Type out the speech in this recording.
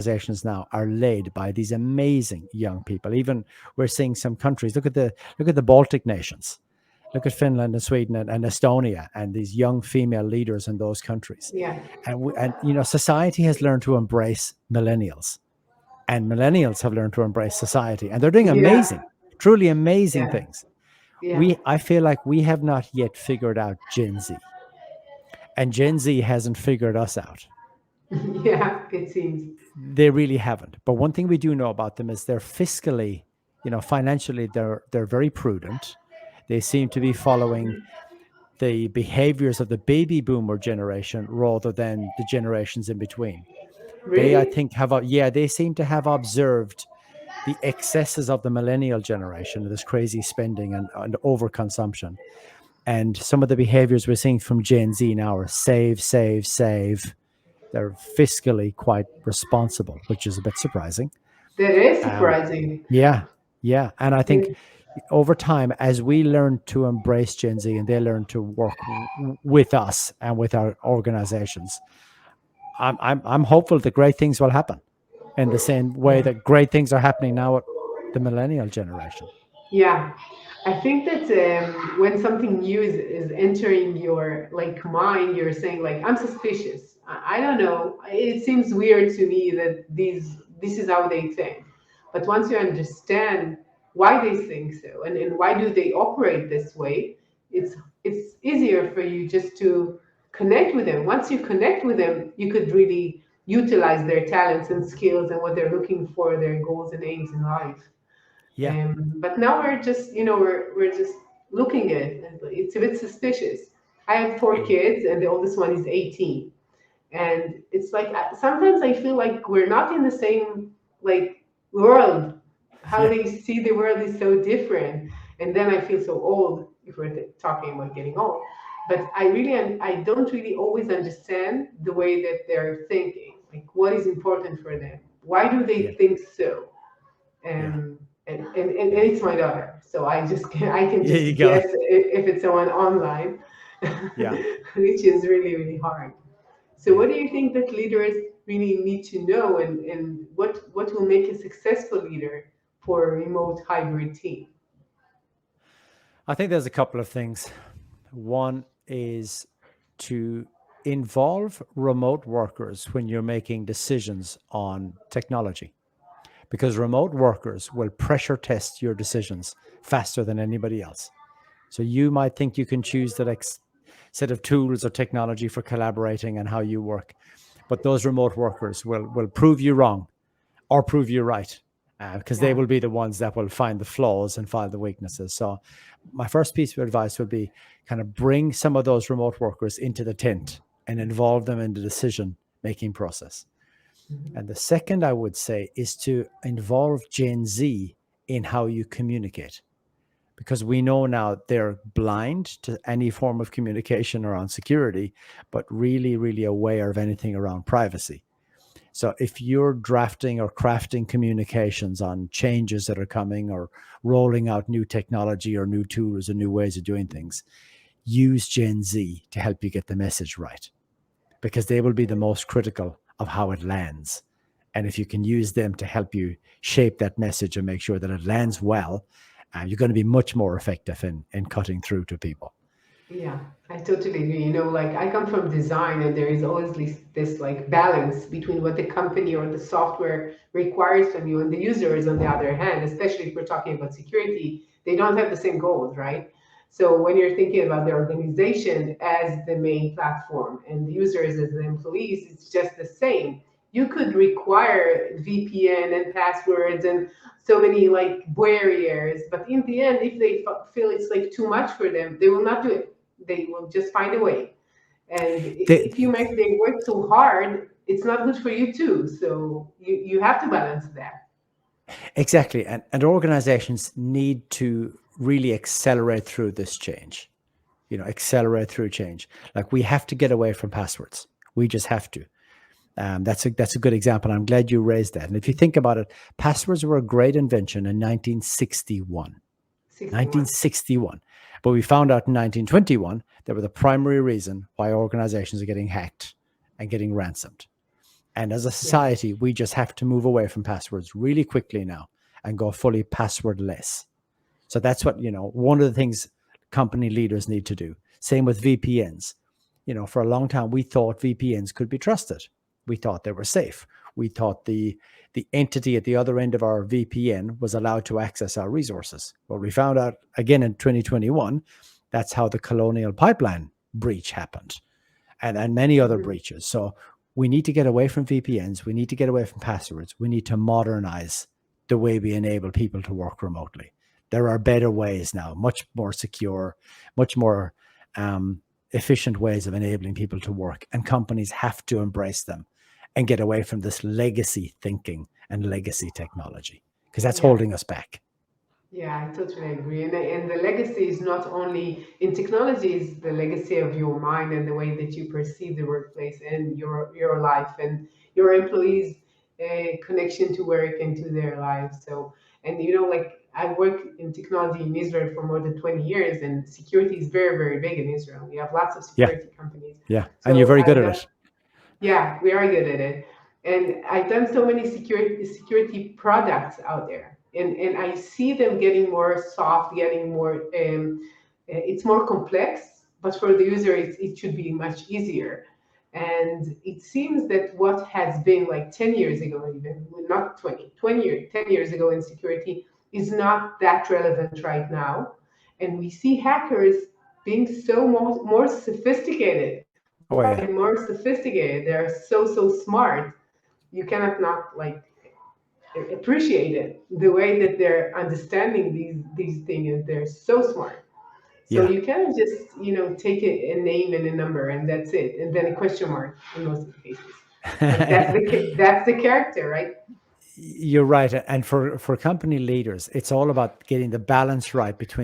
organizations now are led by these amazing young people. Even we're seeing some countries. Look at the Baltic nations. Look at Finland and Sweden and Estonia and these young female leaders in those countries. Yeah. And society has learned to embrace millennials, and millennials have learned to embrace society, and they're doing Yeah. amazing, truly amazing Yeah. things. Yeah. I feel like we have not yet figured out Gen Z, and Gen Z hasn't figured us out. Yeah, it seems. They really haven't. But one thing we do know about them is they're fiscally, financially, they're very prudent. They seem to be following the behaviors of the baby boomer generation rather than the generations in between. They, I Really? think, they seem to have observed the excesses of the millennial generation, this crazy spending and overconsumption. And some of the behaviors we're seeing from Gen Z now are save, save, save. They're fiscally quite responsible, which is a bit surprising. That is Um, surprising. yeah, yeah. And I think Yeah. over time, as we learn to embrace Gen Z and they learn to work with us and with our organizations, I'm hopeful that great things will happen in the same way that great things are happening now at the millennial generation. Yeah, I think that when something new is entering your like mind, you're saying like I'm suspicious. I don't know. It seems weird to me that this is how they think. But once you understand why they think so and why do they operate this way, it's easier for you just to connect with them. Once you connect with them, you could really utilize their talents and skills and what they're looking for, their goals and aims in life. Yeah. But now we're just, we're just looking at it. And it's a bit suspicious. I have four Mm. kids, and the oldest one is 18. And it's like sometimes I feel like we're not in the same like world. How Yeah. they see the world is so different. And then I feel so old if we're talking about getting old. But I don't really always understand the way that they're thinking. Like what is important for them? Why do they Yeah. think so? Yeah. And it's my daughter, so I can There just you go. guess if it's someone online, Yeah. which is really really hard. So Yeah. what do you think that leaders really need to know, and what will make a successful leader for a remote hybrid team? I think there's a couple of things. One is to involve remote workers when you're making decisions on technology, because remote workers will pressure test your decisions faster than anybody else. So you might think you can choose the next set of tools or technology for collaborating and how you work, but those remote workers will prove you wrong or prove you right, because they Yeah. will be the ones that will find the flaws and find the weaknesses. So my first piece of advice would be kind of bring some of those remote workers into the tent and involve them in the decision making process. Mhm. And the second I would say is to involve Gen Z in how you communicate, because we know now they're blind to any form of communication around security, but really, really aware of anything around privacy. So if you're drafting or crafting communications on changes that are coming or rolling out new technology or new tools or new ways of doing things, use Gen Z to help you get the message right, because they will be the most critical of how it lands. And if you can use them to help you shape that message and make sure that it lands well, you're going to be much more effective in cutting through to people. Yeah, I totally agree. Like I come from design, and there is always this like balance between what the company or the software requires from you and the users on the other hand, especially if we're talking about security, they don't have the same goals, right? So when you're thinking about the organization as the main platform and the users as the employees, it's just the same. You could require VPN and passwords and so many like barriers, but in the end, if they feel it's like too much for them, they will not do it. They will just find a way. And They, if you make them work too hard, it's not good for you too. So you have to balance that. exactly. And organizations need to really accelerate through this change, accelerate through change. Like we have to get away from passwords. We just have to. That's a good example. I'm glad you raised that. And if you think about it, passwords were a great invention in 1961. 61. 1961. But we found out in 1921 they were the primary reason why organizations are getting hacked and getting ransomed. And as a Yeah. society, we just have to move away from passwords really quickly now and go fully passwordless. So that's what, one of the things company leaders need to do. Same with VPNs. For a long time, we thought VPNs could be trusted. We thought they were safe. We thought the entity at the other end of our VPN was allowed to access our resources. Well, we found out again in 2021, that's how the Colonial Pipeline breach happened, and many other Mhm. breaches. So we need to get away from VPNs. We need to get away from passwords. We need to modernize the way we enable people to work remotely. There are better ways now, much more secure, much more efficient ways of enabling people to work, and companies have to embrace them and get away from this legacy thinking and legacy technology, because that's Yeah. holding us back. Yeah, I totally agree. And the legacy is not only in technology, is the legacy of your mind and the way that you perceive the workplace and your life and your employees' connection to work and to their lives. So, and like I work in technology in Israel for more than 20 years, and security is very, very big in Israel. We have lots of Yeah, security companies. yeah, and you're So very good I've at done it. Yeah, we are good at it. And I've done so many security products out there. And I see them getting more soft, getting more it's more complex, but for the user it should be much easier. And it seems that what has been like 10 years ago, even not 20 years, 10 years ago in security is not that relevant right now. And we see hackers being so more sophisticated, Oh more yeah, and more sophisticated. They're so smart. You cannot not like appreciate it. The way that they're understanding these things, they're so smart. So yeah. you cannot just take a name and a number and that's it, and then a question mark in most of the cases. Like that's the character, right? You're right. And for company leaders, it's all about getting the balance right between